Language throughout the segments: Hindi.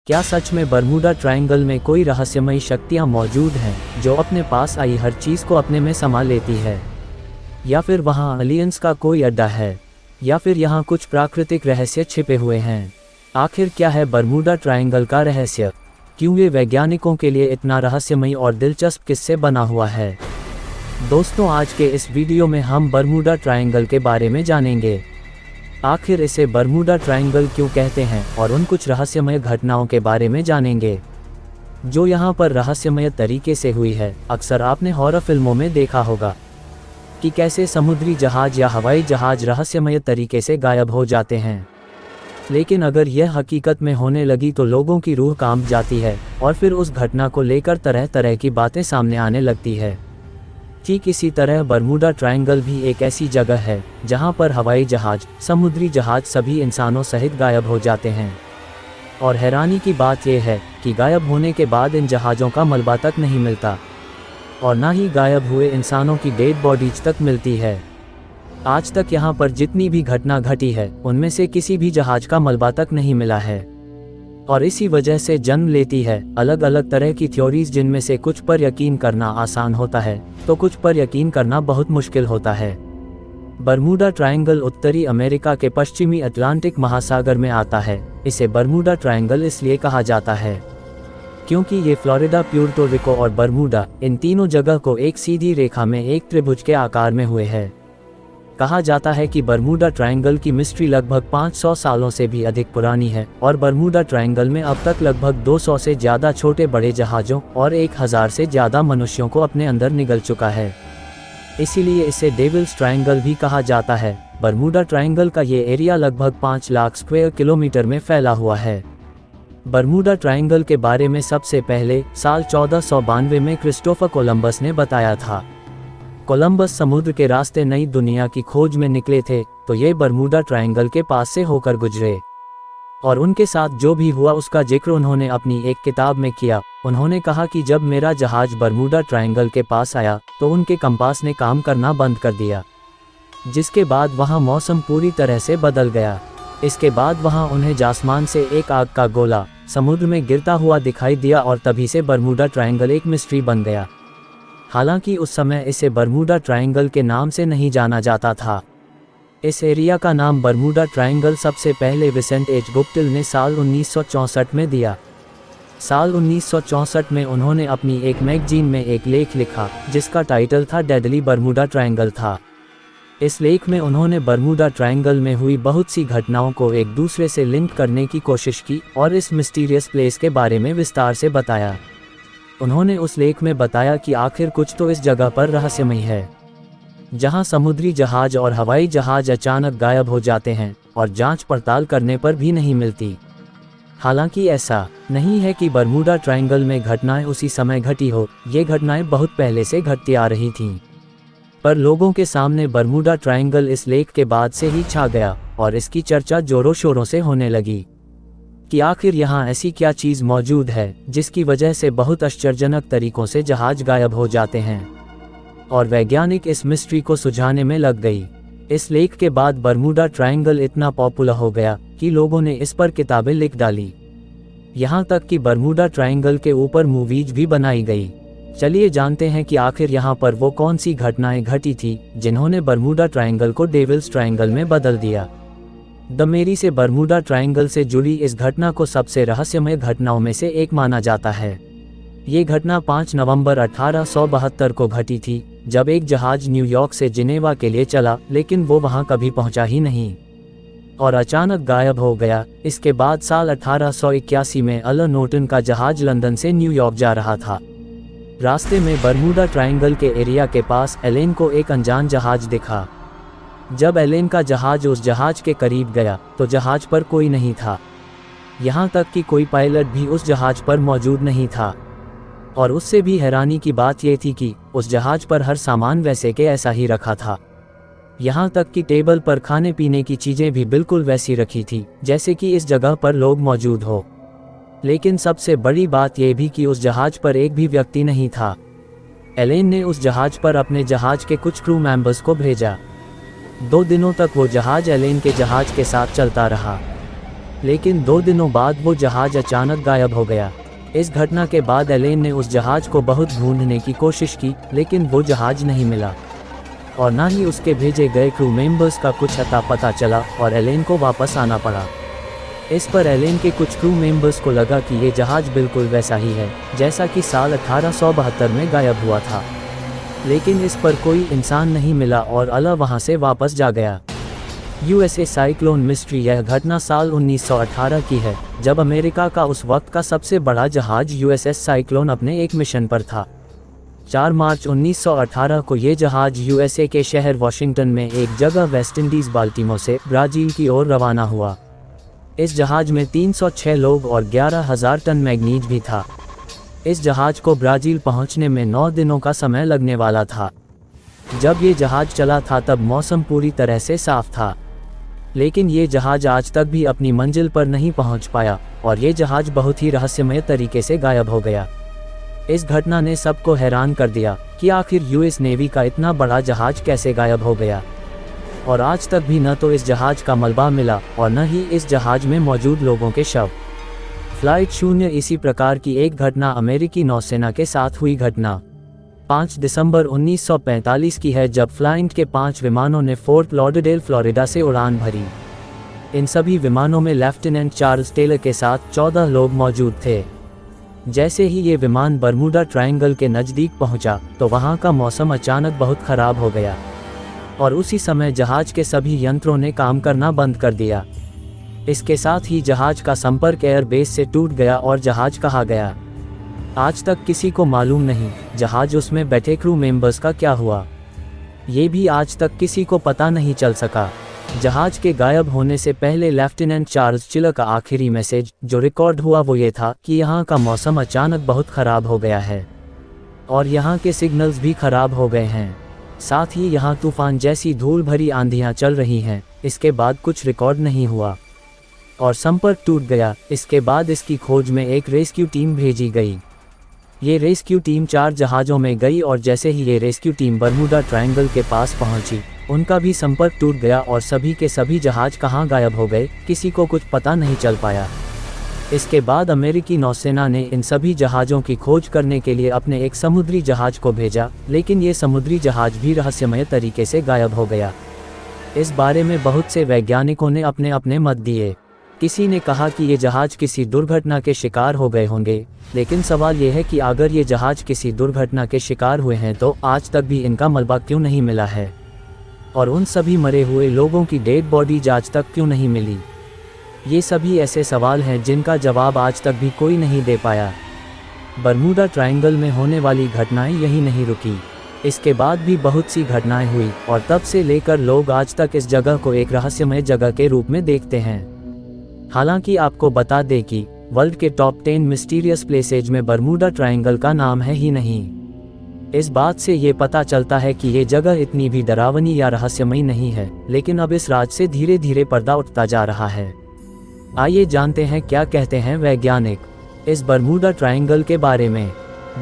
क्या सच में बरमूडा ट्रायंगल में कोई रहस्यमयी शक्तियाँ मौजूद हैं जो अपने पास आई हर चीज़ को अपने में समा लेती है? या फिर वहाँ एलियंस का कोई अड्डा है? या फिर यहाँ कुछ प्राकृतिक रहस्य छिपे हुए हैं? आखिर क्या है बरमूडा ट्रायंगल का रहस्य? क्यों ये वैज्ञानिकों के लिए इतना रहस्यमयी और दिलचस्प किस्से बना हुआ है? दोस्तों, आज के इस वीडियो में हम बरमूडा ट्रायंगल के बारे में जानेंगे। आखिर इसे बरमूडा ट्रायंगल क्यों कहते हैं और उन कुछ रहस्यमय घटनाओं के बारे में जानेंगे जो यहाँ पर रहस्यमय तरीके से हुई है। अक्सर आपने हॉरर फिल्मों में देखा होगा कि कैसे समुद्री जहाज या हवाई जहाज रहस्यमय तरीके से गायब हो जाते हैं, लेकिन अगर यह हकीकत में होने लगी तो लोगों की रूह कांप जाती है और फिर उस घटना को लेकर तरह तरह की बातें सामने आने लगती है। ठीक इसी तरह बरमूडा ट्रायंगल भी एक ऐसी जगह है जहां पर हवाई जहाज, समुद्री जहाज सभी इंसानों सहित गायब हो जाते हैं। और हैरानी की बात यह है कि गायब होने के बाद इन जहाज़ों का मलबा तक नहीं मिलता और ना ही गायब हुए इंसानों की डेड बॉडीज तक मिलती है। आज तक यहाँ पर जितनी भी घटना घटी है उनमें से किसी भी जहाज का मलबा तक नहीं मिला है और इसी वजह से जन्म लेती है अलग अलग तरह की थ्योरीज, जिनमें से कुछ पर यकीन करना आसान होता है तो कुछ पर यकीन करना बहुत मुश्किल होता है। बरमूडा ट्रायंगल उत्तरी अमेरिका के पश्चिमी अटलांटिक महासागर में आता है। इसे बरमूडा ट्रायंगल इसलिए कहा जाता है क्योंकि ये फ्लोरिडा, प्यूर्टो रिको और बरमूडा, इन तीनों जगह को एक सीधी रेखा में एक त्रिभुज के आकार में हुए है। कहा जाता है कि बरमूडा ट्रायंगल की मिस्ट्री लगभग 500 सालों से भी अधिक पुरानी है और बरमूडा ट्रायंगल में अब तक लगभग 200 से ज़्यादा छोटे बड़े जहाज़ों और 1000 से ज़्यादा मनुष्यों को अपने अंदर निगल चुका है। इसीलिए इसे डेविल्स ट्रायंगल भी कहा जाता है। बरमूडा ट्रायंगल का ये एरिया लगभग 5 लाख स्क्वायर किलोमीटर में फैला हुआ है। बरमूडा ट्रायंगल के बारे में सबसे पहले साल 1492 में क्रिस्टोफर कोलंबस ने बताया था। कोलंबस समुद्र के रास्ते नई दुनिया की खोज में निकले थे तो ये बरमूडा ट्रायंगल के पास से होकर गुजरे और उनके साथ जो भी हुआ उसका जिक्र उन्होंने अपनी एक किताब में किया। उन्होंने कहा कि जब मेरा जहाज बरमूडा ट्रायंगल के पास आया तो उनके कंपास ने काम करना बंद कर दिया, जिसके बाद वहाँ मौसम पूरी तरह से बदल गया। इसके बाद वहाँ उन्हें आसमान से एक आग का गोला समुद्र में गिरता हुआ दिखाई दिया और तभी से बरमूडा ट्रायंगल एक मिस्ट्री बन गया। हालांकि उस समय इसे बरमूडा ट्रायंगल के नाम से नहीं जाना जाता था। इस एरिया का नाम बरमूडा ट्रायंगल सबसे पहले विसेंट एच गुप्टिल ने साल 1964 में दिया। साल 1964 में उन्होंने अपनी एक मैगजीन में एक लेख लिखा जिसका टाइटल था डेडली बरमूडा ट्रायंगल था। इस लेख में उन्होंने बरमूडा ट्रायंगल में हुई बहुत सी घटनाओं को एक दूसरे से लिंक करने की कोशिश की और इस मिस्टीरियस प्लेस के बारे में विस्तार से बताया। उन्होंने उस लेख में बताया कि आखिर कुछ तो इस जगह पर रहस्यमय है जहां समुद्री जहाज और हवाई जहाज अचानक गायब हो जाते हैं और जांच पड़ताल करने पर भी नहीं मिलती। हालांकि ऐसा नहीं है कि बरमूडा ट्रायंगल में घटनाएं उसी समय घटी हो, ये घटनाएं बहुत पहले से घटती आ रही थीं, पर लोगों के सामने बरमूडा ट्रायंगल इस लेख के बाद से ही छा गया और इसकी चर्चा जोरों शोरों से होने लगी कि आखिर यहाँ ऐसी क्या चीज़ मौजूद है जिसकी वजह से बहुत आश्चर्यजनक तरीकों से जहाज गायब हो जाते हैं और वैज्ञानिक इस मिस्ट्री को सुलझाने में लग गई। इस लेख के बाद बरमूडा ट्रायंगल इतना पॉपुलर हो गया कि लोगों ने इस पर किताबें लिख डाली, यहाँ तक कि बरमूडा ट्रायंगल के ऊपर मूवीज भी बनाई गई। चलिए जानते हैं कि आखिर यहाँ पर वो कौन सी घटनाएं घटी थी जिन्होंने बरमूडा ट्रायंगल को डेविल्स ट्रायंगल में बदल दिया। द मेरी से बरमूडा ट्रायंगल से जुड़ी इस घटना को सबसे रहस्यमय घटनाओं में से एक माना जाता है। ये घटना 5 नवंबर 1872 को घटी थी जब एक जहाज न्यूयॉर्क से जिनेवा के लिए चला, लेकिन वो वहाँ कभी पहुँचा ही नहीं और अचानक गायब हो गया। इसके बाद साल 1881 में अलन नोटन का जहाज लंदन से न्यूयॉर्क जा रहा था। रास्ते में बरमूडा ट्रायंगल के एरिया के पास एलेन को एक अनजान जहाज दिखा। जब एलेन का जहाज उस जहाज के करीब गया तो जहाज पर कोई नहीं था, यहाँ तक कि कोई पायलट भी उस जहाज पर मौजूद नहीं था। और उससे भी हैरानी की बात यह थी कि उस जहाज पर हर सामान वैसे के ऐसा ही रखा था, यहाँ तक कि टेबल पर खाने पीने की चीज़ें भी बिल्कुल वैसी रखी थी जैसे कि इस जगह पर लोग मौजूद हो। लेकिन सबसे बड़ी बात यह भी कि उस जहाज पर एक भी व्यक्ति नहीं था। एलेन ने उस जहाज पर अपने जहाज के कुछ क्रू मेंबर्स को भेजा। 2 दिनों तक वो जहाज एलेन के जहाज के साथ चलता रहा। लेकिन 2 दिनों बाद वो जहाज अचानक गायब हो गया। इस घटना के बाद एलेन ने उस जहाज को बहुत ढूंढने की कोशिश की, लेकिन वो जहाज नहीं मिला और ना ही उसके भेजे गए क्रू मेंबर्स का कुछ अता पता चला और एलेन को वापस आना पड़ा। इस पर एलेन के कुछ क्रू मेंबर्स को लगा कि ये जहाज बिल्कुल वैसा ही है जैसा कि साल 1872 में गायब हुआ था, लेकिन इस पर कोई इंसान नहीं मिला और अला वहां से वापस जा गया। USA cyclone mystery. यह घटना साल 1918 की है, जब अमेरिका का उस वक्त का सबसे बड़ा जहाज यूएसएस साइक्लोन अपने एक मिशन पर था। 4 मार्च 1918 को ये जहाज यूएसए के शहर वॉशिंगटन में एक जगह वेस्ट इंडीज बाल्टीमोर से ब्राज़ील की ओर रवाना हुआ। इस जहाज में 306 लोग और 11,000 टन मैग्नीज भी था। इस जहाज को ब्राज़ील पहुंचने में 9 दिनों का समय लगने वाला था। जब ये जहाज चला था तब मौसम पूरी तरह से साफ था, लेकिन ये जहाज आज तक भी अपनी मंजिल पर नहीं पहुंच पाया और ये जहाज बहुत ही रहस्यमय तरीके से गायब हो गया। इस घटना ने सबको हैरान कर दिया कि आखिर यूएस नेवी का इतना बड़ा जहाज कैसे गायब हो गया, और आज तक भी न तो इस जहाज का मलबा मिला और न ही इस जहाज में मौजूद लोगों के शव। फ्लाइट 0 इसी प्रकार की एक घटना अमेरिकी नौसेना के साथ हुई घटना 5 दिसंबर 1945 की है, जब फ्लाइट के 5 विमानों ने फोर्ट लॉडरडेल फ्लोरिडा से उड़ान भरी। इन सभी विमानों में लेफ्टिनेंट चार्ल्स टेलर के साथ 14 लोग मौजूद थे। जैसे ही ये विमान बरमूडा ट्रायंगल के नज़दीक पहुंचा तो वहां का मौसम अचानक बहुत ख़राब हो गया और उसी समय जहाज के सभी यंत्रों ने काम करना बंद कर दिया। इसके साथ ही जहाज का संपर्क एयरबेस से टूट गया और जहाज कहाँ गया, आज तक किसी को मालूम नहीं। जहाज उसमें बैठे क्रू मेंबर्स का क्या हुआ, ये भी आज तक किसी को पता नहीं चल सका। जहाज के गायब होने से पहले लेफ्टिनेंट चार्ल्स टेलर का आखिरी मैसेज जो रिकॉर्ड हुआ वो ये था कि यहाँ का मौसम अचानक बहुत ख़राब हो गया है और यहाँ के सिग्नल्स भी ख़राब हो गए हैं, साथ ही यहाँ तूफान जैसी धूल भरी आंधियाँ चल रही हैं। इसके बाद कुछ रिकॉर्ड नहीं हुआ और संपर्क टूट गया। इसके बाद इसकी खोज में एक रेस्क्यू टीम भेजी गई। ये रेस्क्यू टीम 4 जहाज़ों में गई और जैसे ही ये रेस्क्यू टीम बरमूडा ट्रायंगल के पास पहुंची, उनका भी संपर्क टूट गया और सभी के सभी जहाज कहां गायब हो गए, किसी को कुछ पता नहीं चल पाया। इसके बाद अमेरिकी नौसेना ने इन सभी जहाज़ों की खोज करने के लिए अपने एक समुद्री जहाज को भेजा, लेकिन ये समुद्री जहाज भी रहस्यमय तरीके से गायब हो गया। इस बारे में बहुत से वैज्ञानिकों ने अपने अपने मत दिए। किसी ने कहा कि ये जहाज किसी दुर्घटना के शिकार हो गए होंगे, लेकिन सवाल ये है कि अगर ये जहाज किसी दुर्घटना के शिकार हुए हैं तो आज तक भी इनका मलबा क्यों नहीं मिला है और उन सभी मरे हुए लोगों की डेड बॉडीज आज तक क्यों नहीं मिली। ये सभी ऐसे सवाल हैं जिनका जवाब आज तक भी कोई नहीं दे पाया। बरमूडा ट्रायंगल में होने वाली घटनाएं यही नहीं रुकी, इसके बाद भी बहुत सी घटनाएं हुई और तब से लेकर लोग आज तक इस जगह को एक रहस्यमय जगह के रूप में देखते हैं। हालांकि आपको बता दें कि वर्ल्ड के टॉप 10 मिस्टीरियस प्लेसेज में बरमूडा ट्रायंगल का नाम है ही नहीं। इस बात से ये पता चलता है कि ये जगह इतनी भी डरावनी या रहस्यमयी नहीं है, लेकिन अब इस राज से धीरे धीरे पर्दा उठता जा रहा है। आइए जानते हैं क्या कहते हैं वैज्ञानिक इस बरमूडा ट्रायंगल के बारे में।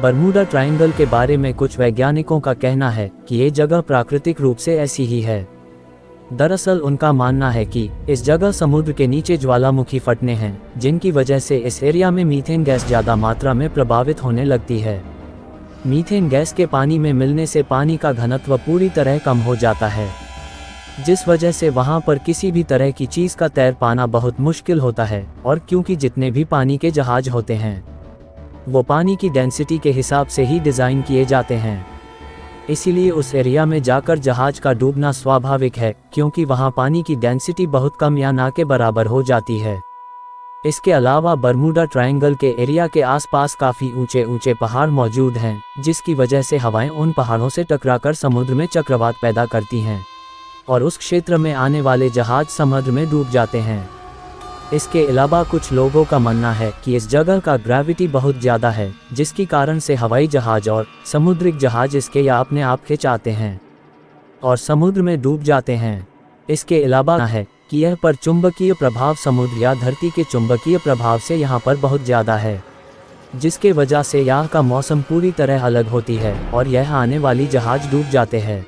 बरमूडा ट्रायंगल के बारे में कुछ वैज्ञानिकों का कहना है कि ये जगह प्राकृतिक रूप से ऐसी ही है। दरअसल उनका मानना है कि इस जगह समुद्र के नीचे ज्वालामुखी फटने हैं, जिनकी वजह से इस एरिया में मीथेन गैस ज़्यादा मात्रा में प्रभावित होने लगती है। मीथेन गैस के पानी में मिलने से पानी का घनत्व पूरी तरह कम हो जाता है, जिस वजह से वहां पर किसी भी तरह की चीज़ का तैर पाना बहुत मुश्किल होता है। और क्योंकि जितने भी पानी के जहाज होते हैं वो पानी की डेंसिटी के हिसाब से ही डिज़ाइन किए जाते हैं, इसीलिए उस एरिया में जाकर जहाज का डूबना स्वाभाविक है, क्योंकि वहां पानी की डेंसिटी बहुत कम या ना के बराबर हो जाती है। इसके अलावा बरमूडा ट्रायंगल के एरिया के आसपास काफ़ी ऊंचे ऊंचे पहाड़ मौजूद हैं, जिसकी वजह से हवाएं उन पहाड़ों से टकराकर समुद्र में चक्रवात पैदा करती हैं और उस क्षेत्र में आने वाले जहाज समुद्र में डूब जाते हैं। इसके अलावा कुछ लोगों का मानना है कि इस जगह का ग्रेविटी बहुत ज़्यादा है, जिसके कारण से हवाई जहाज और समुद्रिक जहाज इसके या अपने आप खिंचाते हैं और समुद्र में डूब जाते हैं। इसके अलावा है कि यह पर चुंबकीय प्रभाव समुद्र या धरती के चुंबकीय प्रभाव से यहाँ पर बहुत ज़्यादा है, जिसके वजह से यहाँ का मौसम पूरी तरह अलग होती है और यह आने वाली जहाज डूब जाते हैं।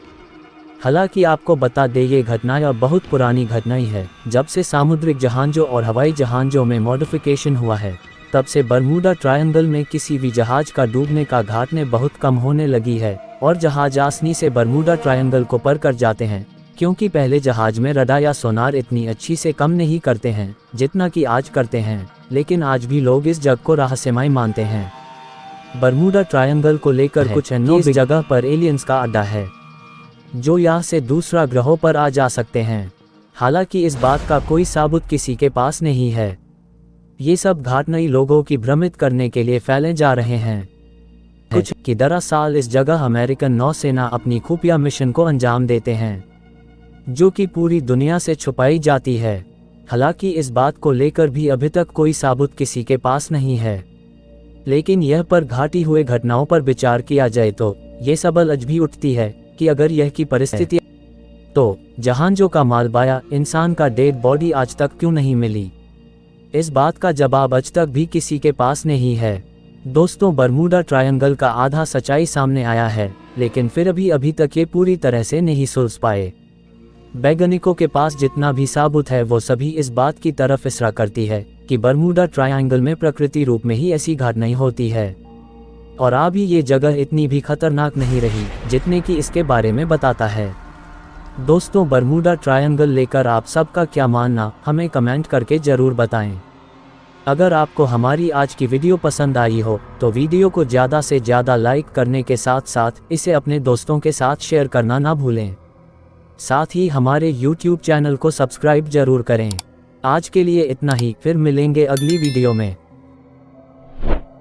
हालांकि आपको बता दें ये घटना यह बहुत पुरानी घटना ही है। जब से सामुद्रिक जहाज़ों और हवाई जहाज़ों में मॉडिफिकेशन हुआ है, तब से बरमूडा ट्रायंगल में किसी भी जहाज का डूबने का घटना बहुत कम होने लगी है और जहाज आसानी से बरमूडा ट्रायंगल को पार कर जाते हैं, क्योंकि पहले जहाज में रडार या सोनार इतनी अच्छी से काम नहीं करते हैं जितना कि आज करते हैं। लेकिन आज भी लोग इस जगह को रहस्यमय मानते हैं। बरमूडा ट्रायंगल को लेकर कुछ अन्य जगह पर एलियंस का अड्डा है जो यहाँ से दूसरा ग्रहों पर आ जा सकते हैं। हालांकि इस बात का कोई सबूत किसी के पास नहीं है। ये सब घटनाएं लोगों की भ्रमित करने के लिए फैले जा रहे हैं कुछ कि दरअसल इस जगह अमेरिकन नौसेना अपनी खुफिया मिशन को अंजाम देते हैं जो कि पूरी दुनिया से छुपाई जाती है। हालांकि इस बात को लेकर भी अभी तक कोई सबूत किसी के पास नहीं है। लेकिन यह पर घटी हुए घटनाओं पर विचार किया जाए तो ये सवाल आज भी उठती है कि अगर यह की परिस्थिति तो जहाज़ों का मालवाया इंसान का डेड बॉडी आज तक क्यों नहीं मिली? इस बात का जवाब आज तक भी किसी के पास नहीं है। दोस्तों, बरमूडा ट्रायंगल का आधा सच्चाई सामने आया है, लेकिन फिर भी अभी तक ये पूरी तरह से नहीं सुलझ पाए। वैज्ञानिकों के पास जितना भी सबूत है वो सभी इस बात की तरफ इशारा करती है कि बरमूडा ट्रायंगल में प्रकृति रूप में ही ऐसी घटनाएं होती है और अभी ये जगह इतनी भी खतरनाक नहीं रही जितने कि इसके बारे में बताता है। दोस्तों, बरमूडा ट्रायंगल लेकर आप सबका क्या मानना हमें कमेंट करके ज़रूर बताएं। अगर आपको हमारी आज की वीडियो पसंद आई हो तो वीडियो को ज़्यादा से ज़्यादा लाइक करने के साथ साथ इसे अपने दोस्तों के साथ शेयर करना ना भूलें। साथ ही हमारे YouTube चैनल को सब्सक्राइब जरूर करें। आज के लिए इतना ही, फिर मिलेंगे अगली वीडियो में।